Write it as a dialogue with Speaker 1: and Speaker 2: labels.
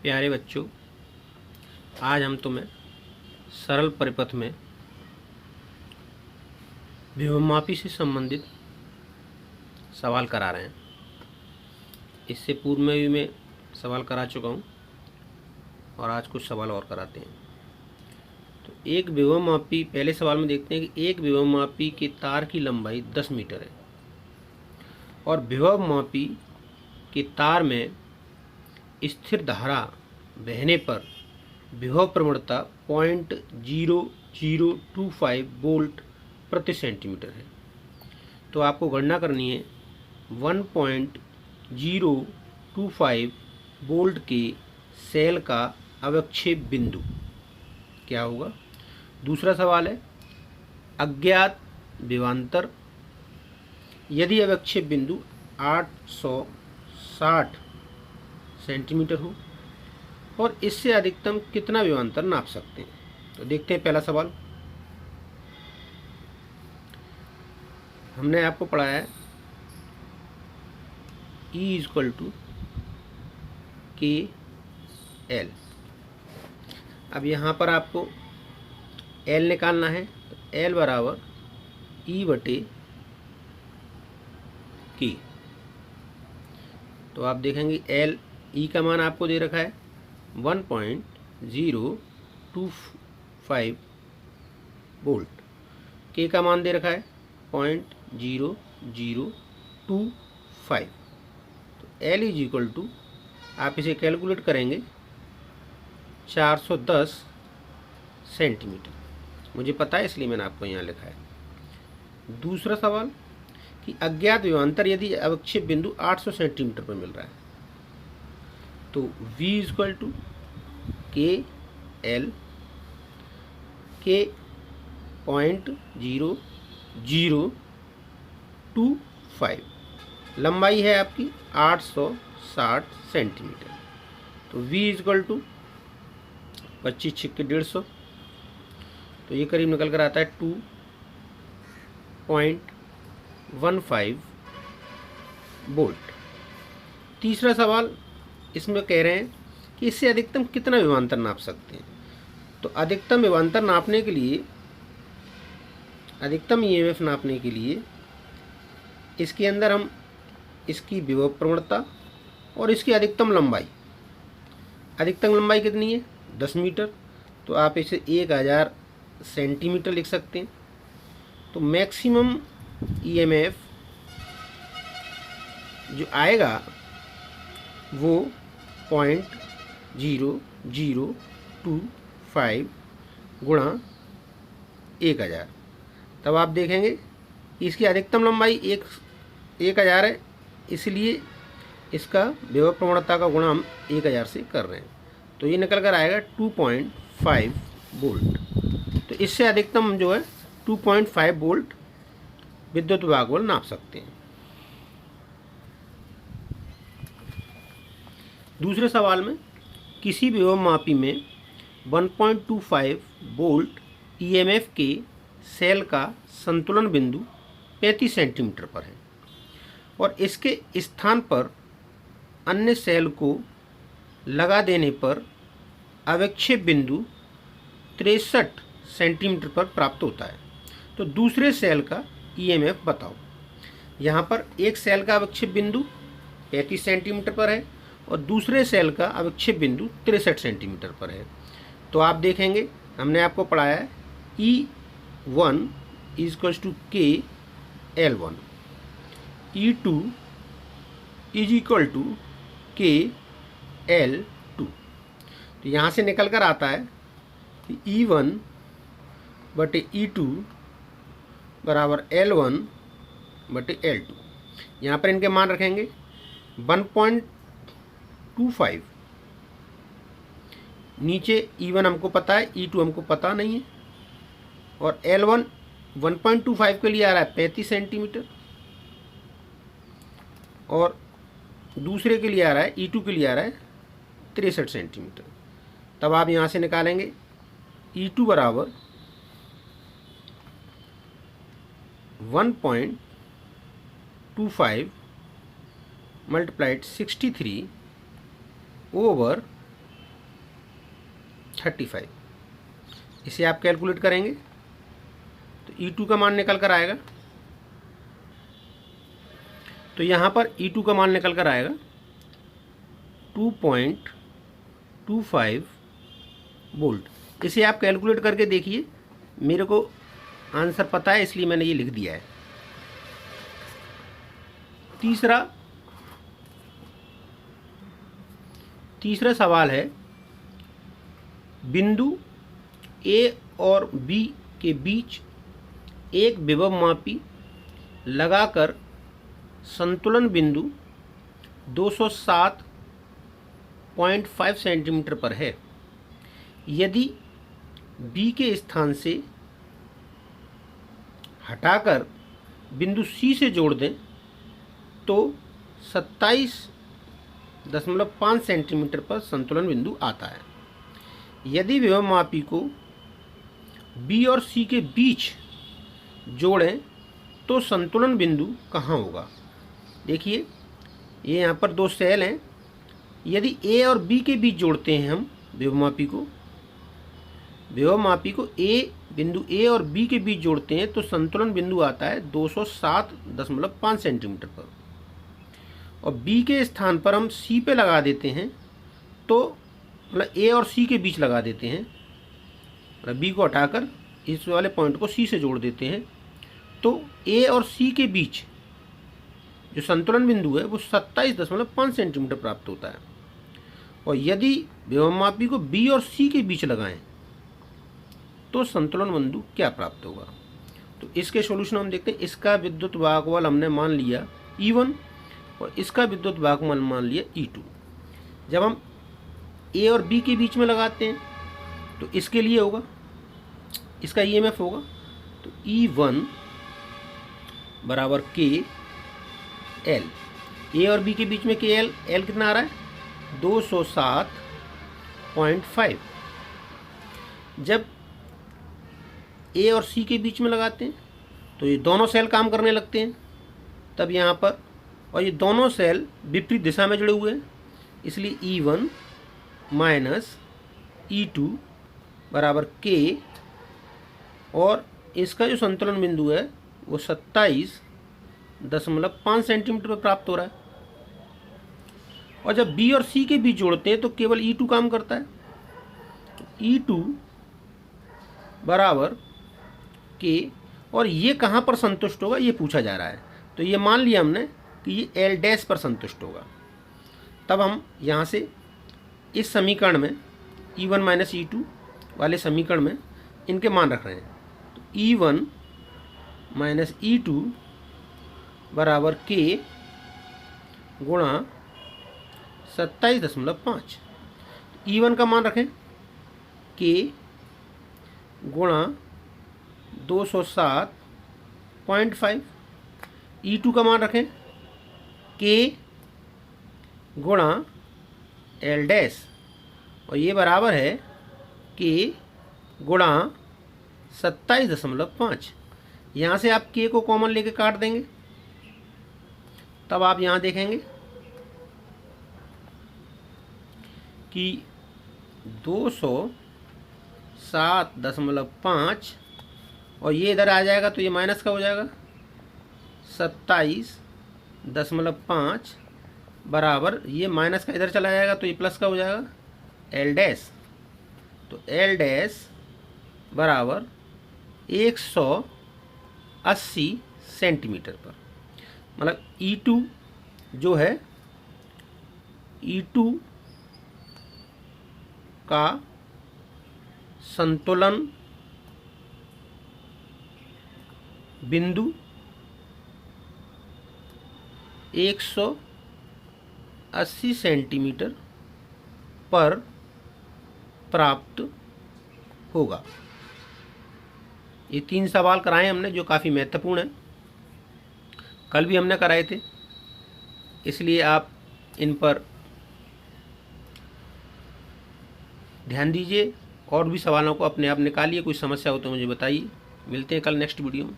Speaker 1: प्यारे बच्चों, आज हम तुम्हें सरल परिपथ में विभवमापी से संबंधित सवाल करा रहे हैं। इससे पूर्व में भी मैं सवाल करा चुका हूँ और आज कुछ सवाल और कराते हैं। तो एक विभवमापी, पहले सवाल में देखते हैं कि एक विभवमापी के तार की लंबाई 10 मीटर है और विभवमापी के तार में स्थिर धारा बहने पर विभव प्रवणता 0.0025 वोल्ट प्रति सेंटीमीटर है। तो आपको गणना करनी है 1.025 वोल्ट के सेल का अवक्षेप बिंदु क्या होगा। दूसरा सवाल है अज्ञात विभवांतर यदि अवक्षेप बिंदु 860 सेंटीमीटर हो और इससे अधिकतम कितना विभवांतर नाप सकते हैं। तो देखते हैं पहला सवाल। हमने आपको पढ़ाया है E = KL। अब यहाँ पर आपको L निकालना है। तो L = E/K। तो आप देखेंगे E का मान आपको दे रखा है 1.025 वोल्ट, K का मान दे रखा है 0.0025। तो L = आप इसे कैलकुलेट करेंगे 410 सेंटीमीटर। मुझे पता है इसलिए मैंने आपको यहाँ लिखा है। दूसरा सवाल कि अज्ञात विभवांतर यदि अवक्षेप बिंदु 800 सेंटीमीटर पर मिल रहा है तो V = KL, K 0.0025, लंबाई है आपकी 860 सेंटीमीटर। तो V = 25 × 150, तो ये करीब निकल कर आता है 2.15 वोल्ट। तीसरा सवाल इसमें कह रहे हैं कि इससे अधिकतम कितना विभवांतर नाप सकते हैं। तो अधिकतम विभवांतर नापने के लिए, अधिकतम EMF नापने के लिए इसके अंदर हम इसकी विभव प्रवणता और इसकी अधिकतम लंबाई कितनी है 10 मीटर, तो आप इसे 1000 सेंटीमीटर लिख सकते हैं। तो मैक्सिमम EMF जो आएगा वो 0.0025 गुणा 1000। तब आप देखेंगे इसकी अधिकतम लंबाई 1000 है, इसलिए इसका विभव प्रवणता का गुणा हम 1000 से कर रहे हैं। तो ये निकल कर आएगा 2.5 वोल्ट। तो इससे अधिकतम जो है 2.5 वोल्ट विद्युत विभाग बल नाप सकते हैं। दूसरे सवाल में किसी विभवमापी में 1.25 वोल्ट EMF के सेल का संतुलन बिंदु 35 सेंटीमीटर पर है और इसके स्थान पर अन्य सेल को लगा देने पर अवक्षेप बिंदु 63 सेंटीमीटर पर प्राप्त होता है। तो दूसरे सेल का EMF बताओ। यहाँ पर एक सेल का अवक्षेप बिंदु 35 सेंटीमीटर पर है और दूसरे सेल का अवक्षेप बिंदु 63 सेंटीमीटर पर है। तो आप देखेंगे हमने आपको पढ़ाया है E1 = KL1, E2 = KL2। तो यहाँ से निकल कर आता है कि E1/E2 = L1/L2। यहाँ पर इनके मान रखेंगे 1.25, नीचे E1 हमको पता है, E2 हमको पता नहीं है, और L1 1.25 के लिए आ रहा है 35 सेंटीमीटर और दूसरे के लिए आ रहा है, E2 के लिए आ रहा है 63 सेंटीमीटर। तब आप यहाँ से निकालेंगे E2 = 1.25 × 63/33 35। इसे आप कैलकुलेट करेंगे तो E2 का मान निकल कर आएगा, तो यहाँ पर E2 का मान निकल कर आएगा 2.25 वोल्ट। इसे आप कैलकुलेट करके देखिए, मेरे को आंसर पता है इसलिए मैंने ये लिख दिया है। तीसरा सवाल है, बिंदु A और B के बीच एक विभव मापी लगाकर संतुलन बिंदु 207.5 सेंटीमीटर पर है। यदि B के स्थान से हटाकर बिंदु C से जोड़ दें तो 27.5 सेंटीमीटर पर संतुलन बिंदु आता है। यदि विभव मापी को B और C के बीच जोड़ें तो संतुलन बिंदु कहाँ होगा। देखिए, ये यहाँ पर दो सेल हैं। यदि A और B के बीच जोड़ते हैं हम विभव मापी को बिंदु A और B के बीच जोड़ते हैं तो संतुलन बिंदु आता है 207.5 सेंटीमीटर पर। और B के स्थान पर हम C पे लगा देते हैं, तो मतलब A और C के बीच लगा देते हैं, मतलब B को हटाकर इस वाले पॉइंट को C से जोड़ देते हैं, तो A और C के बीच जो संतुलन बिंदु है वो 27.5 सेंटीमीटर प्राप्त होता है। और यदि विभव मापी को B और C के बीच लगाएं तो संतुलन बिंदु क्या प्राप्त होगा। तो इसके सॉल्यूशन हम देखते हैं। इसका विद्युत भागफल हमने मान लिया E1 और इसका विद्युत भागफल मान लिया E2। जब हम A और B के बीच में लगाते हैं तो इसके लिए होगा, इसका EMF होगा, तो E1 बराबर KL। A और B के बीच में KL कितना आ रहा है 207.5। जब A और C के बीच में लगाते हैं तो ये दोनों सेल काम करने लगते हैं तब यहाँ पर, और ये दोनों सेल विपरीत दिशा में जुड़े हुए हैं, इसलिए E1 माइनस E2 बराबर K, और इसका जो संतुलन बिंदु है वो 27.5 सेंटीमीटर पर प्राप्त हो रहा है। और जब B और C के बीच जोड़ते हैं तो केवल E2 काम करता है, E2 बराबर K, और ये कहाँ पर संतुष्ट होगा ये पूछा जा रहा है। तो ये मान लिया हमने कि ये L डैश पर संतुष्ट होगा। तब हम यहाँ से इस समीकरण में E1 माइनस E2 वाले समीकरण में इनके मान रख रहे हैं। तो E1 माइनस E2 बराबर K गुणा 27.5। E1 का मान रखें K गुणा 207.5, E2 का मान रखें K गुणा L डैश, और ये बराबर है K गुणा 27.5। यहाँ से आप K को कॉमन लेके काट देंगे, तब आप यहाँ देखेंगे कि 207.5, और ये इधर आ जाएगा तो ये माइनस का हो जाएगा 27.5 बराबर, ये माइनस का इधर चला जाएगा तो ये प्लस का हो जाएगा L डैश। तो L डैश बराबर 180 सेंटीमीटर पर, मतलब E2 जो है E2 का संतुलन बिंदु 180 सेंटीमीटर पर प्राप्त होगा। ये 3 सवाल कराए हमने जो काफ़ी महत्वपूर्ण हैं, कल भी हमने कराए थे, इसलिए आप इन पर ध्यान दीजिए और भी सवालों को अपने आप निकालिए। कोई समस्या हो तो मुझे बताइए। मिलते हैं कल नेक्स्ट वीडियो में।